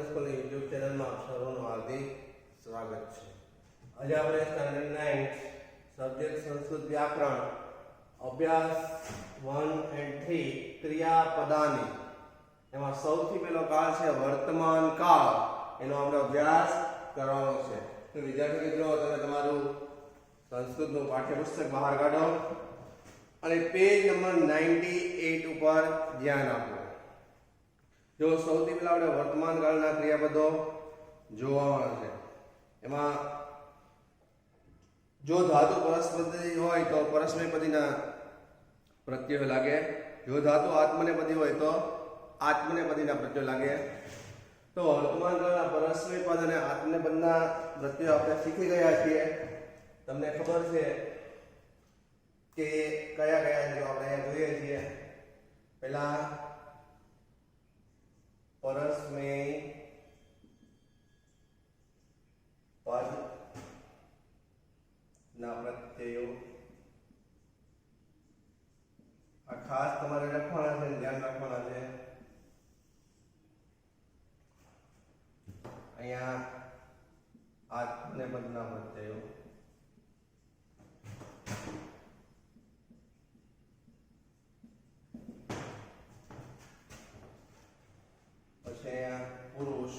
School YouTube ચેનલમાં સર્વનું હાર્દિક સ્વાગત છે। આજે આપણે સ્ટાન્ડર્ડ 9 સબ્જેક્ટ સંસ્કૃત વ્યાકરણ અભ્યાસ 1 and 3 ક્રિયાપદાની એમાં સૌથી પહેલો કાળ છે વર્તમાન કાળ, એનો આપણે અભ્યાસ કરવાનો છે। તો વિદ્યાર્થી મિત્રો, તમે તમારું સંસ્કૃતનું પાઠ્યપુસ્તક બહાર કાઢો અને પેજ નંબર 98 ઉપર ધ્યાન આપો। जो સૌથી પહેલા આપણે વર્તમાન કાળના ક્રિયાપદો જોવાના છે। એમાં જો ધાતુ પરસ્પદી હોય તો પરસ્મયપદીના પ્રત્યય લાગે, જો ધાતુ આત્મનેપદી હોય તો આત્મનેપદીના પ્રત્યય લાગે। તો વર્તમાન કાળના પરસ્મયપદ અને આત્મનેપદના પ્રત્યય આપણે શીખી ગયા છીએ। તમને ખબર છે કે કયા કયા છે, આપણે અહીંયા જોઈએ છીએ। પહેલા परस्मय पद ना प्रत्ययो आ खास તમારે લખવાના છે, ધ્યાન રાખવાના છે। અહીંયા આત્મનેપદના પ્રત્યયો, पुरुष,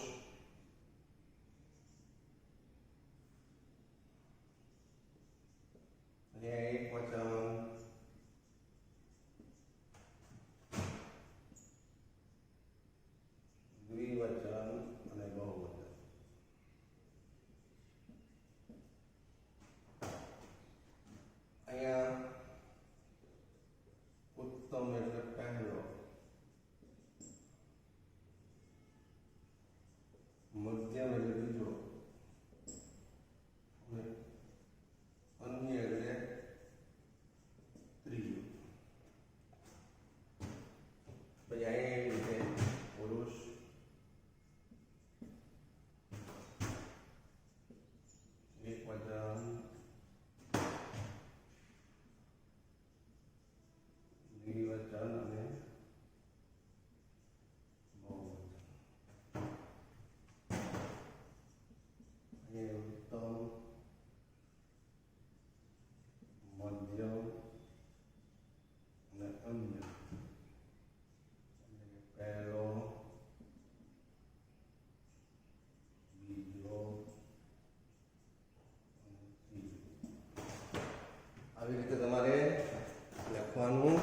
एक वचन, द्विवचन અને બહુવચન। અહીંયા ઉત્તમ એટલે પહેલો, मध्यम એટલે બીજો, अन्य એટલે ત્રીજો। પછી અહીંયા એવી રીતે પુરુષ, એકવચન, દ્વિવચન અને આવી રીતે તમારે લખવાનું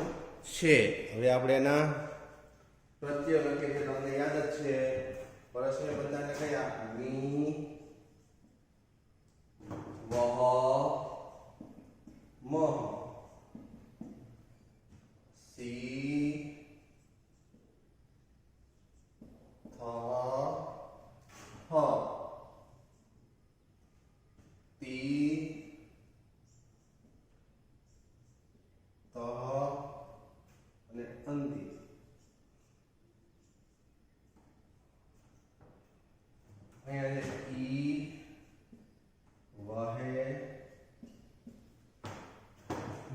છે। હવે આપણે એના પ્રત્યય લખીએ છીએ, તમને યાદ જ છે। પરસ્મય પદના કયા? મી, વહ, મહ, સી, થ, હ, તી, અને અંતિ। અહીંયા છે ઈ, વહે,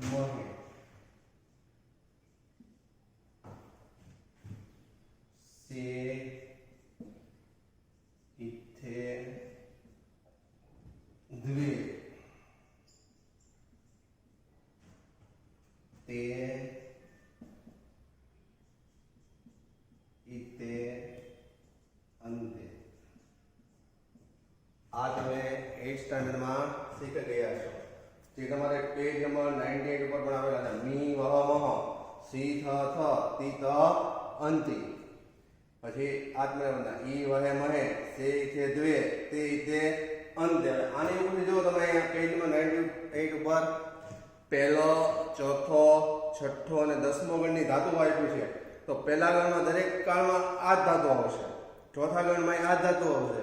મહે, સે, ઇથે, દ્વે, તે, इते, अंते। आ તમે 8th સ્ટાન્ડર્ડ માં શીખી ગયા છો। જે તમારે પેજ નંબર 98 ઉપર પણ આવેલા છે। મી, વહ, મહ, સી, થ, થ, તી, ત, અંતિ। પછી આત્મનેપદના ઈ, વહે, મહે, સે, ઇથે, દ્વે, તે, ઇતે, અંતે। આની ઉપર જો તમે અહીંયા પેજ નંબર 98 ઉપર પહેલો, ચોથો, છઠ્ઠો અને 10મો ગણની ધાતુ આપ્યું છે। તો પહેલા ગણમાં દરેક કાળમાં આ જ ધાતુ આવશે, ચોથા ગણમાં આ જ ધાતુ આવશે,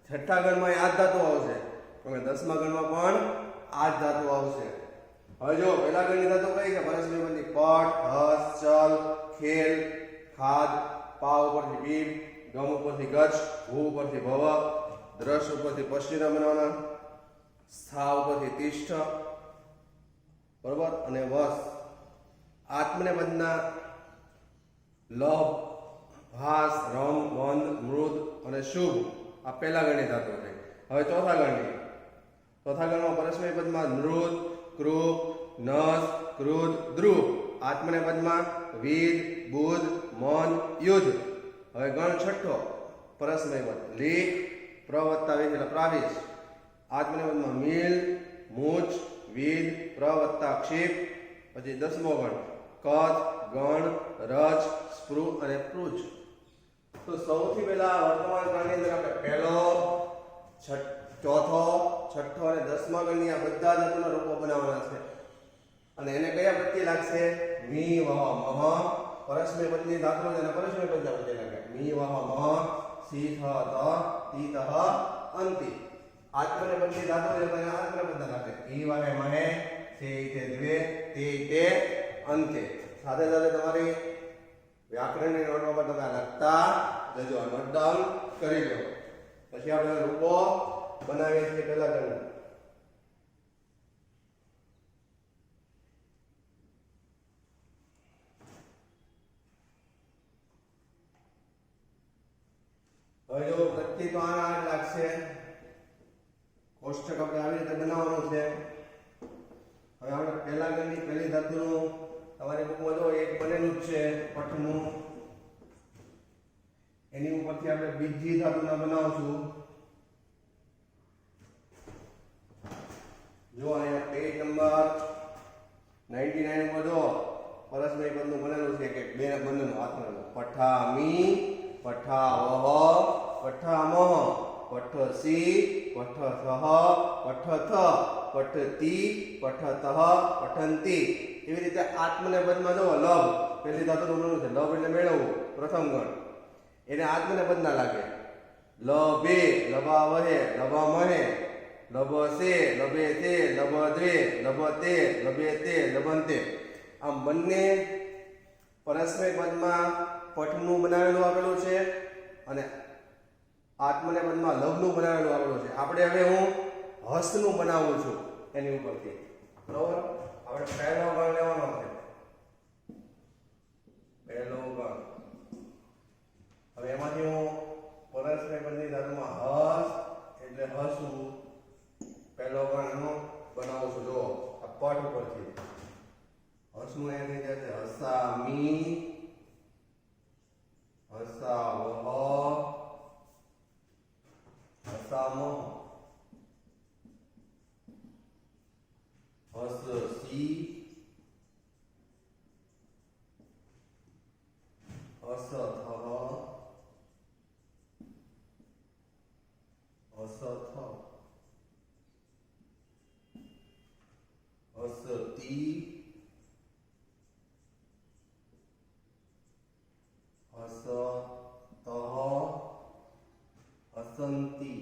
છઠ્ઠા ગણમાં આ જ ધાતુ આવશે, અને 10મા ગણમાં પણ આ જ ધાતુ આવશે। હવે જો પહેલા ગણની ધાતુ કઈ છે? પરસ્મયપદની પટ, હસ, ચલ, ખેલ, ખાદ, પા ઉપરથી પીપ, ગમ ઉપરથી ગચ્છ, ભૂ ઉપરથી ભવ, દ્રશ ઉપરથી પશ્ચિમ બનાવના, સ્થા ઉપરથી તિષ્ઠ, બરોબર, અને વસ। આત્મનેપદના लभ, भास, रम, मंद, मृद और શુભ આ પહેલા ગણની ધાતુ છે. હવે ચોથા ગણમાં પરસ્મય પદમાં નૃત, કૃપ, નસ, ક્રુધ, ધ્રુવ. આત્મનેય પદમાં વિદ, બુધ, મન, યુદ્ધ. હવે ગણ છઠ્ઠો પરસ્મય પદ લીક, પ્રવત્તા વિધ એટલે પ્રાવિશ. આત્મનેય પદમાં મિલ, મૂચ, વિદ, પ્રવત્તા ક્ષિપ. પછી 10મો ગણ કથ, ગણ, રચ, સ્પૃ અને પૃચ. તો સૌથી પહેલા વર્તમાન કાળની અંદર આપણે પહેલો, ચોથો, છઠ્ઠો અને 10મા ગણની આ બધા ધાતુના રૂપો બનાવવાના છે. અને એને કયા પ્રત્યય લાગશે? મી, વહ, મહ. પરસ્મય પદની ધાતુ અને પરસ્મય પદના પ્રત્યય લાગે. મી, વહ, મહ, સી, થ, ત, તી, ત, અંતિ. આત્મનેય પદની ધાતુ અને આત્મનેય પદના લાગે. ઈ, વાહે, મહે, તે, તે, દ્વે, તે, અંતે. સાથે સાથે તમારી વ્યાકરણની નોટમાં પણ તમે લખતા જજો, નોટ ડાઉન કરી લો. પછી આપણે રૂપો બનાવીએ છીએ પહેલા ગણના. હવે જો પ્રત્યય તો આના આઠ લાગશે. કોષ્ટક આપણે આવી રીતે બનાવવાનું છે. હવે આપણે પહેલા ગણની પહેલી ધાતુનું તમારી બુકમાં જો એક બનેલું જ છે પઠનું. એની ઉપરથી આપણે બીજી ધાતુના બનાવશું. જો અહીંયા પેજ નંબર 99 ઉપર જો પરસ્મય પદનું બનેલું છે કે બે બંનેનું આત્મનું. પઠામી, પઠાવહ, પઠામહ, પઠસી, પઠસહ, પઠથ, પઠતી, પઠતઃ, પઠંતી. એવી રીતે આત્મનેય પદમાં જો લબ પહેલી ધાતુનું બનેલું છે. લબ એટલે મેળવવું, પ્રથમ ગણ. એને આત્મનેય પદ ના લાગે. લબે, લબાવહે, લબામહે, લબસે, લબેતે, લબદ્વે, લબતે, લબેતે, લબંતે. આમ બંને પરસ્મય પદમાં પઠનું બનાવેલું આવેલું છે અને આત્મનેય પદમાં લબનું બનાવેલું આવેલું છે. આપણે હવે હું હસ્તનું બનાવું છું એની ઉપરથી. બરોબર? આપણે પહેલો ગણ લેવાનો છે. પહેલો ગણ. હવે એમાંથી હું પરસ્મય પદની ધાતુમાં હસ એટલે હસુ પહેલો ગણ એનો બનાવું છું. જો આ પઠ ઉપરથી હસનું એ થઈ જશે હસામી, હસાવહ, હસામહ, હસસી, હસથ, હસથ, હસતી, હસતઃ, હસંતી.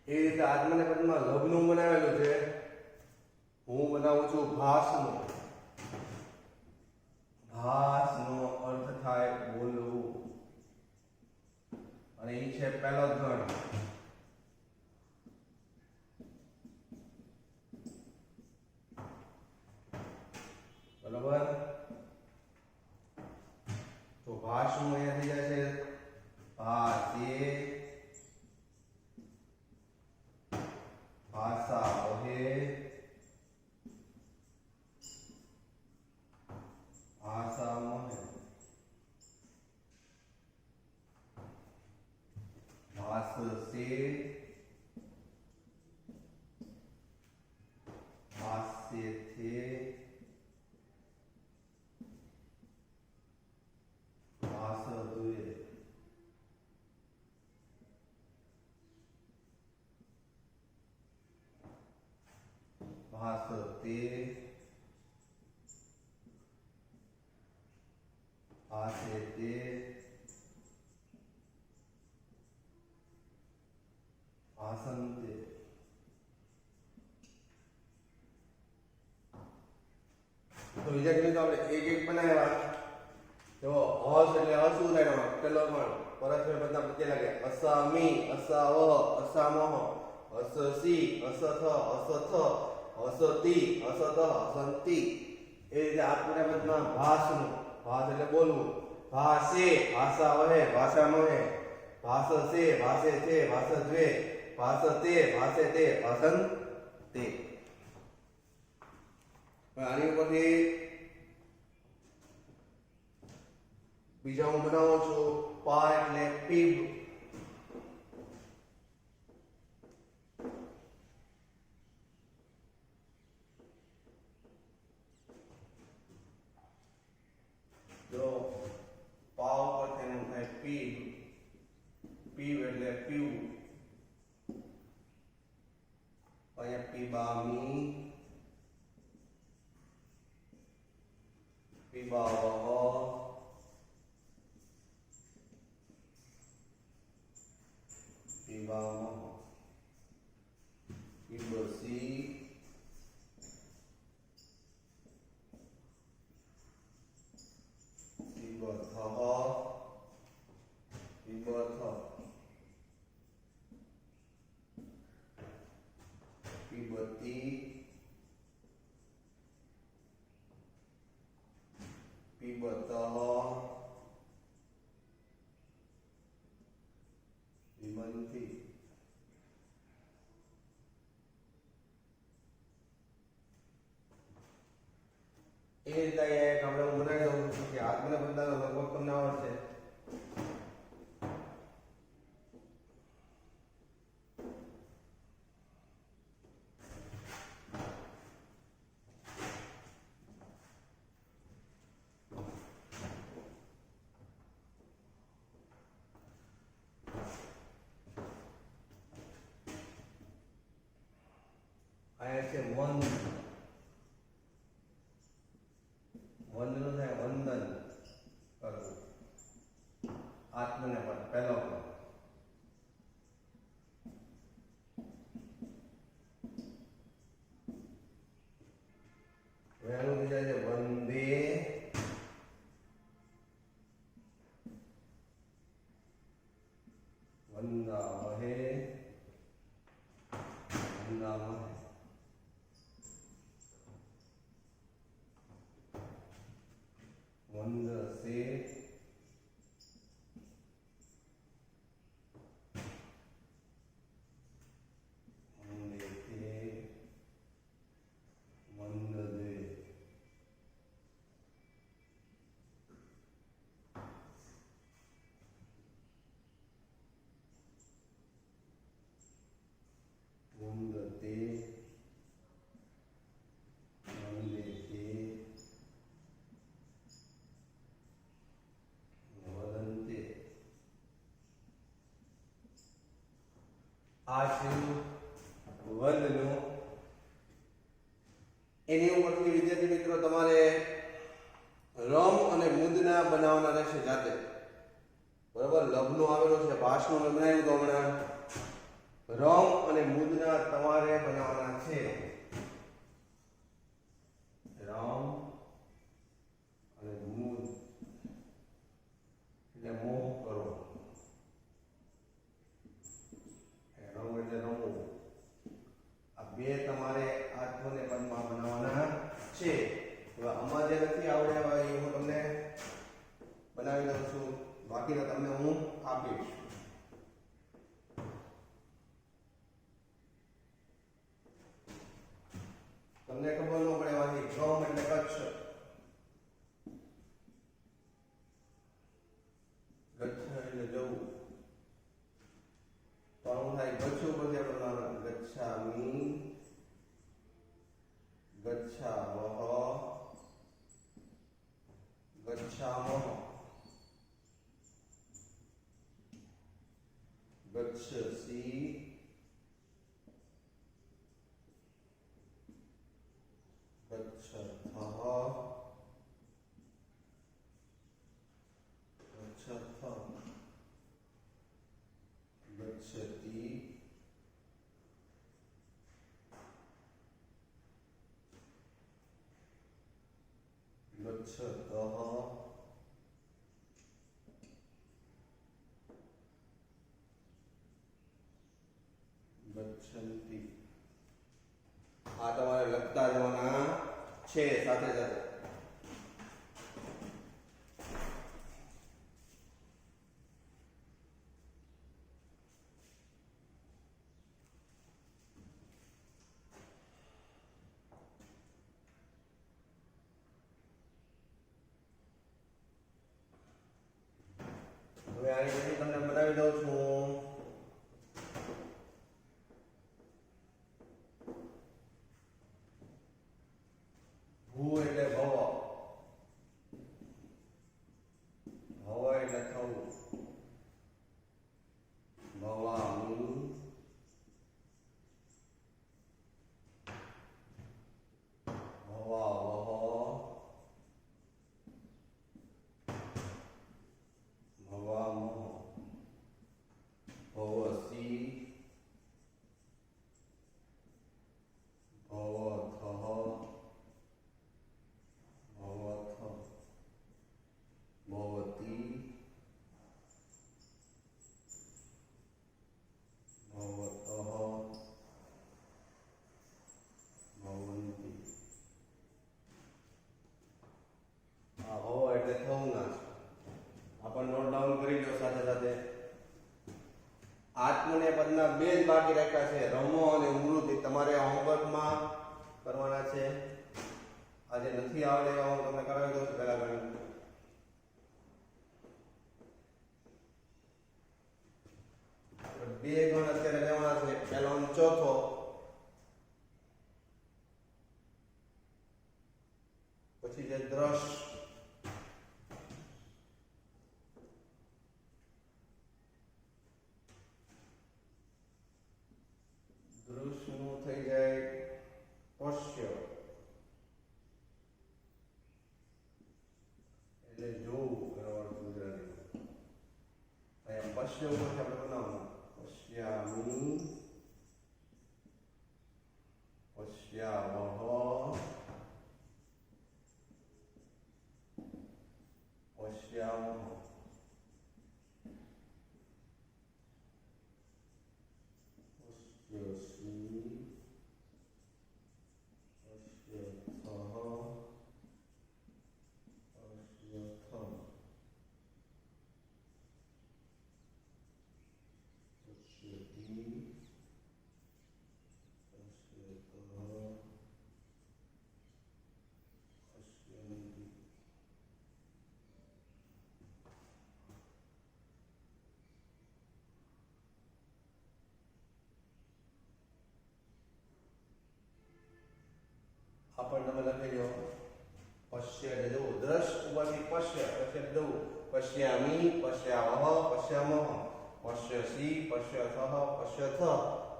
એ રીતે આત્મનેય પદમાં લબનું બનાવેલું છે. હું બનાવું છું ભાસનું. ભાસનો અર્થ થાય બોલવું. અને એ છે પહેલો ગણ. બરાબર? તો ભાષનું અહીંયા થઈ જાય છે ભાષે, ભાષાવહે, ભાષામહે, ભાષસે, ભાષ્યથે, ભાષદ્વે. ભાષતે, ભાષેતે, ભાષંતે. તો વિદ્યાર્થી મિત્રો આપણે એક એક બનાવ્યા. જો હસ એટલે હસુ થાય. પેલો પણ પરસ્મય પદના પ્રત્યય લાગે. અસામી, અસાવહ, અસામહ, અસસી, અસથ, અસથ, અસતી, અસત, અસંતી. એ રીતે આત્મનેય પદમાં ભાસનું. ભાસ એટલે બોલવું. भाषे भाषा वहे भाषा महे भाषसे भाषे थे भाषद्वे भाषते भाषेते भाषन्ते आनी उपरथी बीजा हूँ बनावुं छुं पा एटले पीब जो पाव पर तेनु थाय पीब पीब एटले पीव अहींया पीबामी पीबावह पीबामह पीबसी पीबथः पीबथ पीबती पीबतः पीबन्ति એ રીતે એક આપણે હું બનાવી દઉં છું કે આત્મને બધાનો લગભગ તમને આવડશે અહીંયા છે વન વંદન થાય વંદન કરવું આત્મને પણ પહેલો વહેલું બીજા છે વંદે વંદામહે વંદામહે वंदसे वंदेते वंददे वंदते वंदेते वदन्ते આ થયું વંદનું એની ઉપરથી વિદ્યાર્થી મિત્રો તમારે રમ અને મુદના બનાવવાના રહેશે જાતે બરાબર લબનું આવેલો છે ભાષનું મેં બનાવ્યું તો હમણાં રમ અને મુદના તમારે બનાવવાના છે રમ અને મુદ એટલે મોહ કરો રમ એટલે રમવું આ બે તમારે આત્મને પદમાં બનાવવાના છે હવે આમાં જે નથી આવડે એ હું તમને બનાવી દઉં છું બાકીના તમને હું આપીશ તમને ખબર ન પડે એમાંથી ગમ એટલે કચ્છ ગચ્છ એટલે જવું તો હું થાય ગચ્છુ પરથી આપણે બનાવવાનું ગચ્છામી ગચ્છાવહ ગચ્છામહ ગચ્છસી गच्छथः गच्छथ गच्छति गच्छतः गच्छन्ति આ તમારે લખતા જવાના છે સાથે સાથે આની પછી તમને બનાવી દઉં છું ભૂ એટલે ભવ, ભવ એટલે થવું, ભવાની, ભવાવહ, ભવામહ, ભવસી, ભવથઃ, ભવથ, ભવતી, ભવતઃ, ભવંતી. આ ભવ એટલે થવું ના છે. આપણે નોટ ડાઉન કરી લો સાથે સાથે. આત્મને પદના બે જ બાકી રાખ્યા છે, રમો અને મૃત. તમારે હોમવર્કમાં કરવાના છે. આજે નથી આવડે એવા હું તમને કરાવી દઉં છું પહેલા ગણિત. બે ગણ અત્યારે લેવાના છે. પહેલો અને ચોથો, પછી છે દ્રશ, દૃશ્યનું થઈ જાય પશ્ય એટલે જોવું એનો અર્થ ગુજરાતીમાં. અહીંયા પશ્ય ઉપરથી આપણે બનાવવાનું પશ્યામી, પશ્યાવહ, પશ્યામહ. પશ્યસી, પશ્યથઃ, પશ્યથ, પશ્યતિ, પશ્યતઃ, પશ્યન્તિ. આપણ તમે લખી લો પશ્ય એટલે જવું, દ્રશ ઉપરથી પશ્ય એટલે જવું, પશ્યામી, પશ્યાવહ, પશ્યામહ, પશ્યસી, પશ્યથઃ, પશ્યથ,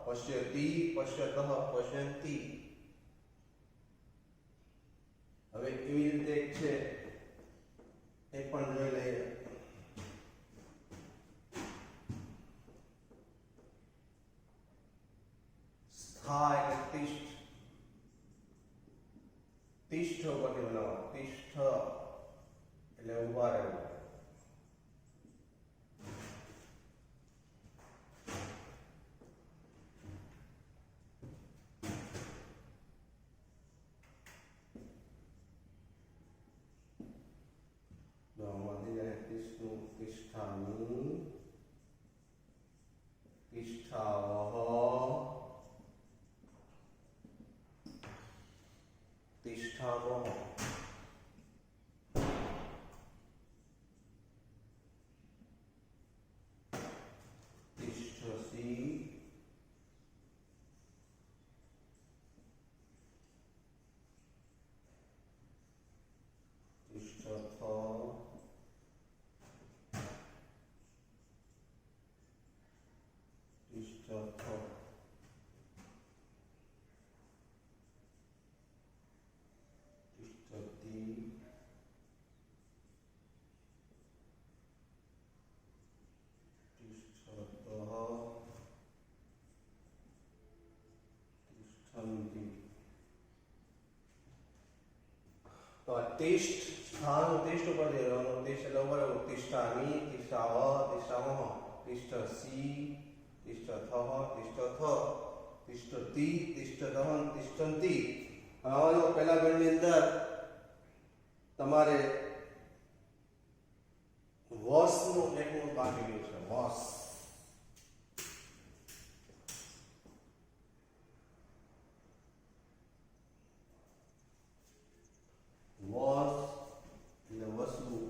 પશ્યતિ, પશ્યતઃ, પશ્યન્તિ. હવે એવી રીતે એક છે, એ પણ જોઈ લઈએ. સ્થા એટલે તિષ્ઠ, તિષ્ઠ ઉપરથી બનાવો, તિષ્ઠ એટલે ઉભા રહેવું. તિષ્ઠામી, તિષ્ઠાવહ, તિષ્ઠામહ, તિષ્ઠસી, તિષ્ઠથ, તિષ્ઠથ, તિષ્ઠતિ, તિષ્ઠતઃ, તિષ્ઠન્તિ. તો આ તિષ્ઠ, સ્થાનનું તિષ્ઠ ઉપર રહેવાનું, તિષ્ઠ એટલે ઉપર રહેવું. તિષ્ઠામી, તિષ્ઠાવહ, તિષ્ઠામહ, તિષ્ઠસી, તિષ્ઠથઃ, તિષ્ઠથ, તિષ્ઠતિ, તિષ્ઠતઃ, તિષ્ઠન્તિ. હવે પહેલા ગણની અંદર તમારે વસનું એકનું બાકી રહ્યું છે. વસ, વસ એટલે વસવું.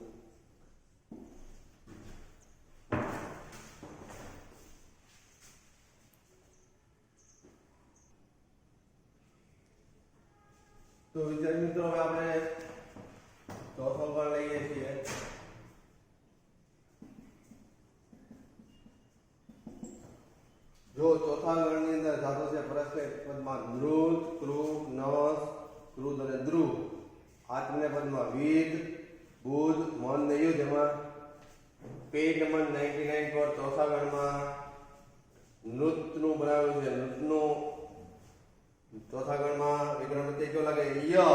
જો ચોથા ગણની અંદર ધાતુ છે પરસ્મય પદમાં નૃત, કૃત, નસ, કૃત અને ધ્રુવ. આત્મનેય પદમાં વિદ, બુધ, મન ને યુદ્ધ. એમાં પેજ નંબર 99 પર ચોથા ગણમાં નૃત્યનું બનાવ્યું છે. નૃત્યનું ચોથા ગણમાં વિગ્રહ પ્રત્યય કયો લાગે? ય,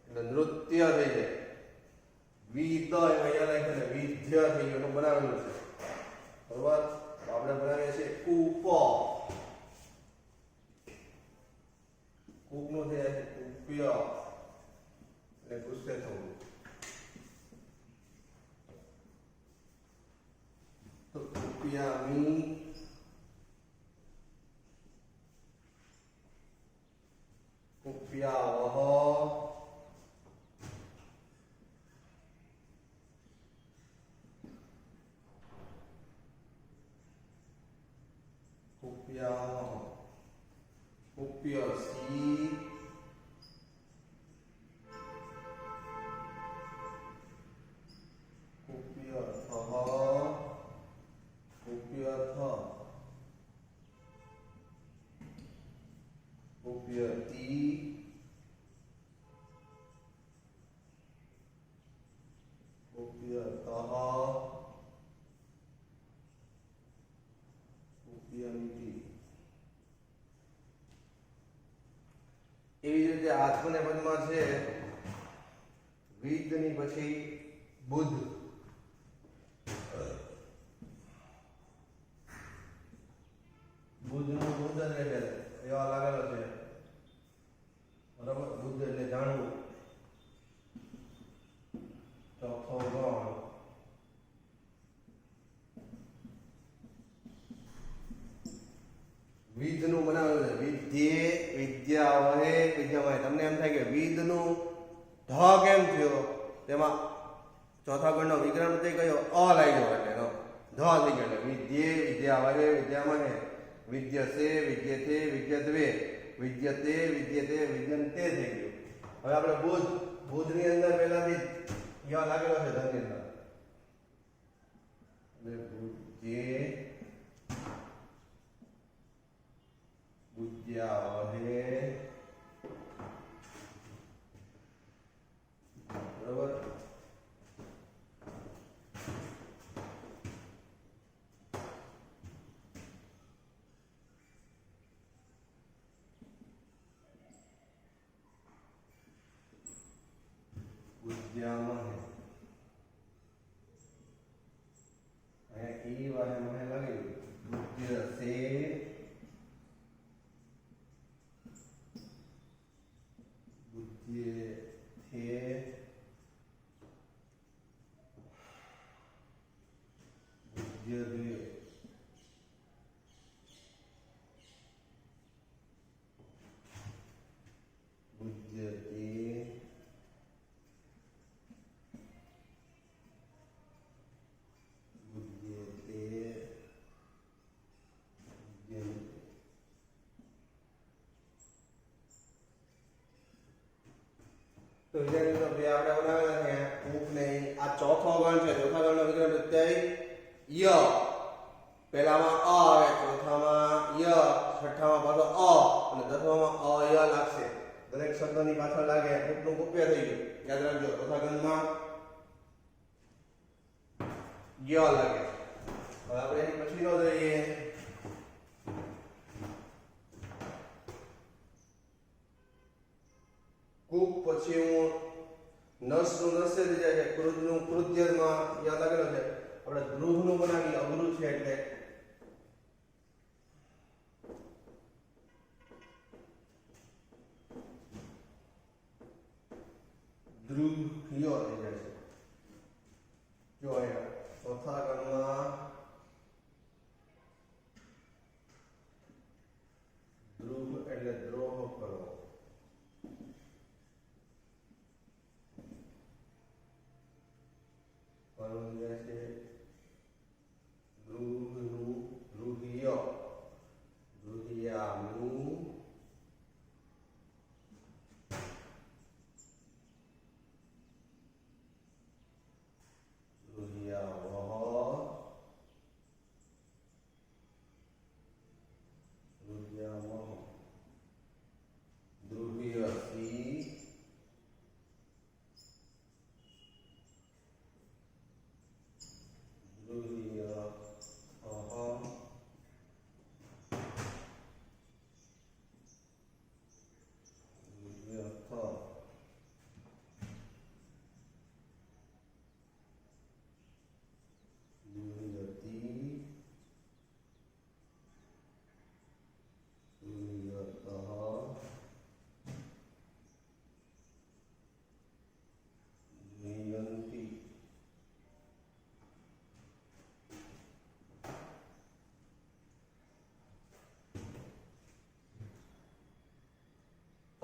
એટલે નૃત્ય થઈ જાય. વિદ એમાં ય લાગે એટલે વિદ્ય થઈ ગયું, એનું બનાવેલું છે. બરોબર. તો આપણે બનાવીએ છીએ કૂપ. કૂપનું થઈ જાય છે કૂપ્ય, એટલે ગુસ્સે થવું. તો કૂપ્યામી, કૂપ્યાવહ, કૂપ્યાહ, કૂપ્યસી, કૂપ્યથઃ, કૂપ્યથ, કૂપ્યતી, કૂપ્યતઃ, કૂપ્યંતી. એવી જ રીતે આત્મને પદમાં છે વિદની પછી બુધ. બુધનું બુધ એટલે એવા લાગેલો છે. બરાબર. બુદ્ધ એટલે જાણવું. ચોથો ગણ વિદનું બનાવેલું છે. વિદ્યે, વિદ્યાવહે, વિદ્યાવહે. તમને એમ થાય કે વિદનું ધ કેમ થયો? તેમાં ચોથા ગણનો વિગ્રહ પ્રત્યય કયો? અ લાગ્યો એટલે એનો ધ થઈ ગયો. એટલે વિદ્યે, વિદ્યાવહે, વિદ્યામહે, વિદ્યસે, વિદ્યતે, વિદ્યદ્વે, વિદ્યતે, વિદ્યતે, વિદ્યંતે થઈ ગયું. હવે આપણે બુધ, બુધની અંદર પહેલાથી ય લાગેલો છે ધની અંદર. એટલે બુદ્ધ્યે, બુદ્ધ્યાવહે. બરોબર. બુદ્ધ્યામહે. અહીંયા ઈ વાહે મને લાગી બુદ્ધ્યસે, બુદ્ધ્યેથે, બુદ્ધ્યદ્વે, બુદ્ધ્યતે, બુદ્ધ્યેતે, બુદ્ધ્યંતે. તો વિદ્યાર્થીઓ બે આપણે બનાવેલા છે કૂપ ને આ ચોથો ગણ છે. ચોથા ગણનો વિગ્રહ પ્રત્યય ય. પહેલામાં અ આવે, ચોથામાં ય, છઠ્ઠામાં પાછો અ અને દસમામાં અ ય લાગશે. દરેક શબ્દની પાછળ લાગે. કૂપનું કૂપ્ય થઈ ગયું. યાદ રાખજો. ચોથા ગણમાં ય લાગે. હવે આપણે એની પછીનો જોઈએ. કૂપ પછી હું નસનું નસે થઈ જાય છે. કૃતનું કૃત્યમાં યાદ લાગેલો છે. આપણે ધ્રુવનું બનાવી અઘરું છે એટલે ધ્રુવ્ય થઈ જાય છે. જો અહીંયા ચોથા ગણમાં ધ્રુવ એટલે દ્રોહ કરો. છે ધ્રુવનું ધ્રુવ્ય, ધ્રુવ્યામી, ધ્રુવ્યાવહ,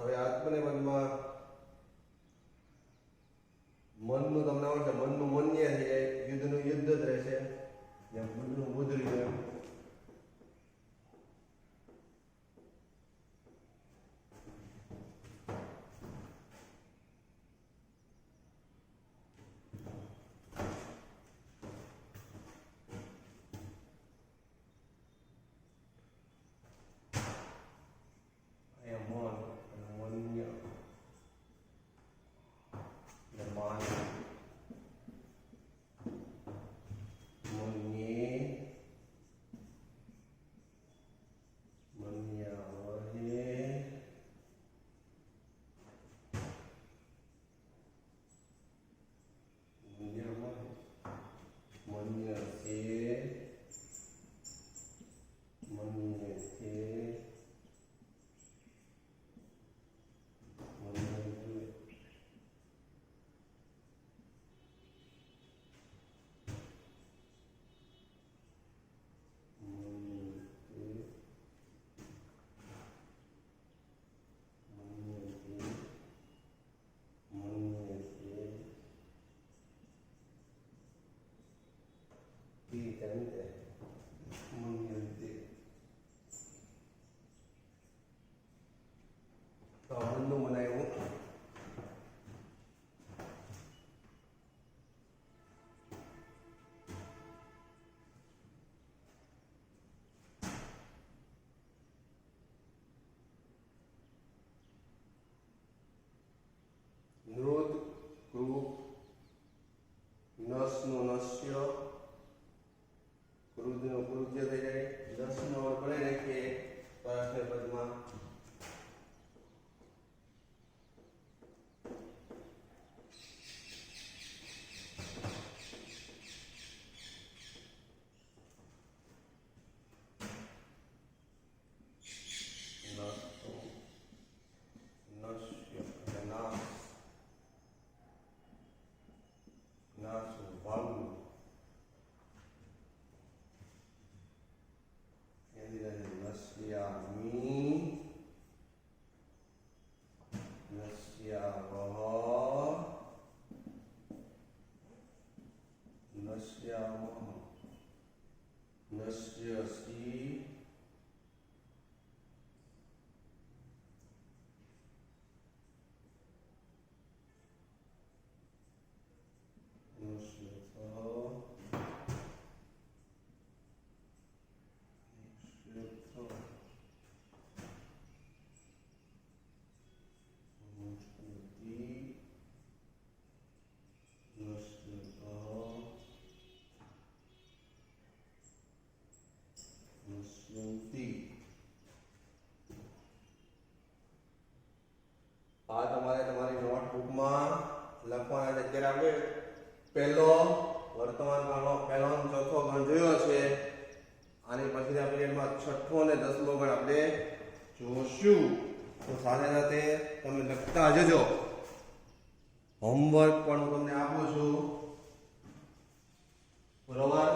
હવે આત્મનેપદમાં મનનું તમને આવડશે, મનનું મન્ય થઈ જાય, યુદ્ધનું યુદ્ધ જ રહેશે, જેમ બુદ્ધનું બુદ્ધ રહ્યું એમ. નૃત કૃપ નસનું નસ્ય ક્રુદ્ધનું કૃત્ય થઈ જાય. દસનો અર્થ ગણી નાખીએ પરાશ્રય પદમાં. આ તમારી નોટબુકમાં લખવાના અત્યારે આપણે પહેલો વર્તમાન કાળનો પહેલો અને ચોથો ગણ જોયો છે. આની પછી આપણે એમાં છઠ્ઠો અને 10મો ગણ આપણે જોશું. તો સાથે સાથે તમે લખતા જજો. હોમવર્ક પણ હું તમને આપું છું, બરોબર?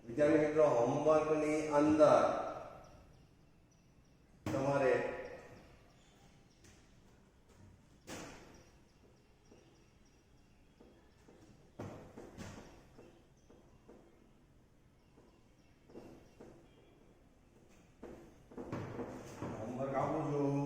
વિદ્યાર્થી મિત્રો, હોમવર્કની અંદર તમારે આપું છું.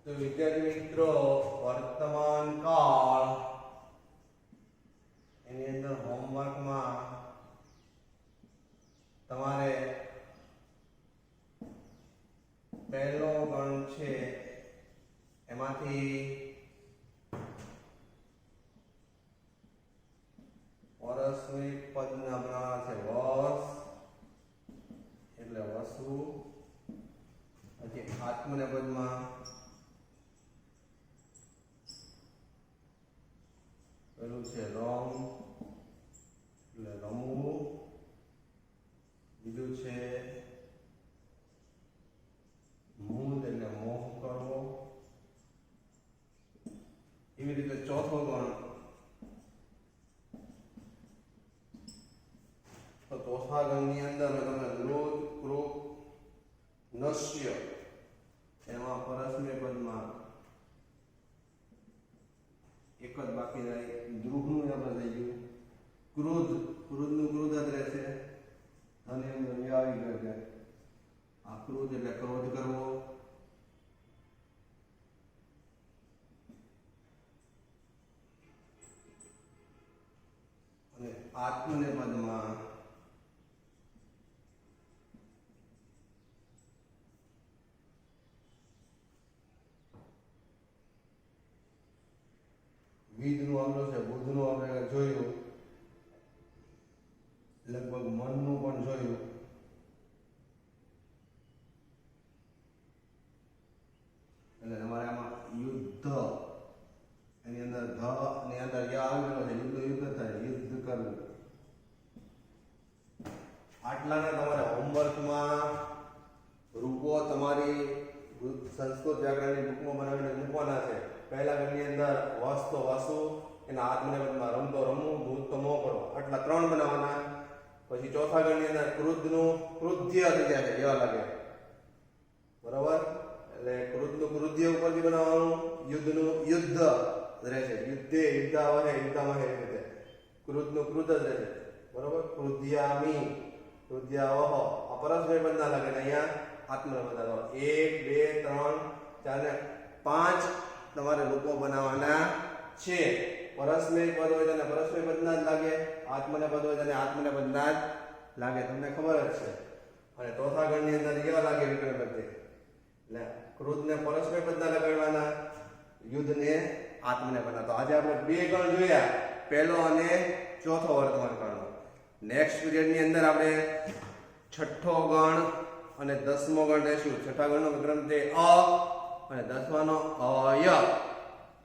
તો વિદ્યાર્થી મિત્રો, વર્તમાન કાળ એની અંદર હોમવર્કમાં તમારે પહેલો ગણ છે એમાંથી પરસ્મૈક પદના બનાવવાના છે. વર્ષ એટલે વસુ. પછી આત્મનેપદમાં બીજું છે મૂંદ એટલે મોહ કરવો. એવી રીતે ચોથો ગણ, તો ચોથા ગણની અંદર તમે લોધ, ક્રોધ, નશ્ય, એમાં પરસ્મય પદમાં એક જ બાકી રહી. દ્રુહનું આપણે થઈ ગયું. ક્રોધ, ક્રોધનું ક્રોધ જ રહેશે. અને અંદર આવી ગયો છે આ ક્રોધ એટલે ક્રોધ કરવો. અને આત્મનેપદમાં વિધનું આવ્યું છે, બુદ્ધનું આપણે જોયું, લગભગ મનનું પણ જોયું. એટલે તમારે આમાં યુદ્ધ, એની અંદર ધ ની અંદર યા આવેલો છે, યુદ્ધ થાય, યુદ્ધ કરવું. આટલાના તમારે હોમવર્કમાં રૂપો તમારી સંસ્કૃત વ્યાકરણની બુકમાં બનાવીને મૂકવાના છે. પહેલા ગણની અંદર વાસતો વાસુ, એના આત્મનેપદમાં રમતો રમવું, ભૂત મો કરો, આટલા 3 બનાવવાના. પછી ચોથા ગણની અંદર ક્રુદ્ધનું ક્રુદ્ધ્ય થઈ જાય છે, એવા લાગે બરાબર. એટલે ક્રુદ્ધનું ક્રુદ્ધ્ય ઉપરથી બનાવવાનું. યુદ્ધનું યુદ્ધ રહેશે, યુદ્ધે યુદ્ધાવહે યુદ્ધાવહે, એ રીતે ક્રુદ્ધનું ક્રુદ્ધ જ રહેશે બરાબર. ક્રુદ્ધ્યામી ક્રુદ્ધ્યાવહ, આ પરસ્મય પદના લાગે ને અહીંયા આત્મનેપદ. 1 2 3 4 ને 5 તમારે રૂપો બનાવવાના છે. પરસ્મય પદ હોય તેને પરસ્મય પદના જ લાગે, આત્મનેપદ હોય તેને આત્મનેપદના જ લાગે, તમને ખબર જ છે. અને ચોથા ગણની અંદર કેવા લાગે વિકરણ પદ? એટલે ક્રોધને પરસ્મય પદના લગાડવાના, યુદ્ધને આત્મનેપદના. તો આજે આપણે 2 ગણ જોયા, પહેલો અને ચોથો વર્તમાન ગણનો. નેક્સ્ટ પીરિયડની અંદર આપણે છઠ્ઠો ગણ અને 10મો ગણ લેશું. છઠ્ઠા ગણનો વિક્રમ છે અ અને 10માનો અય.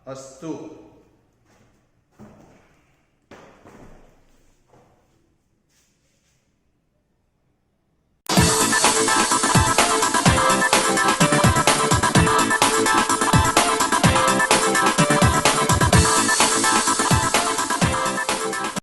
અસ્તુ.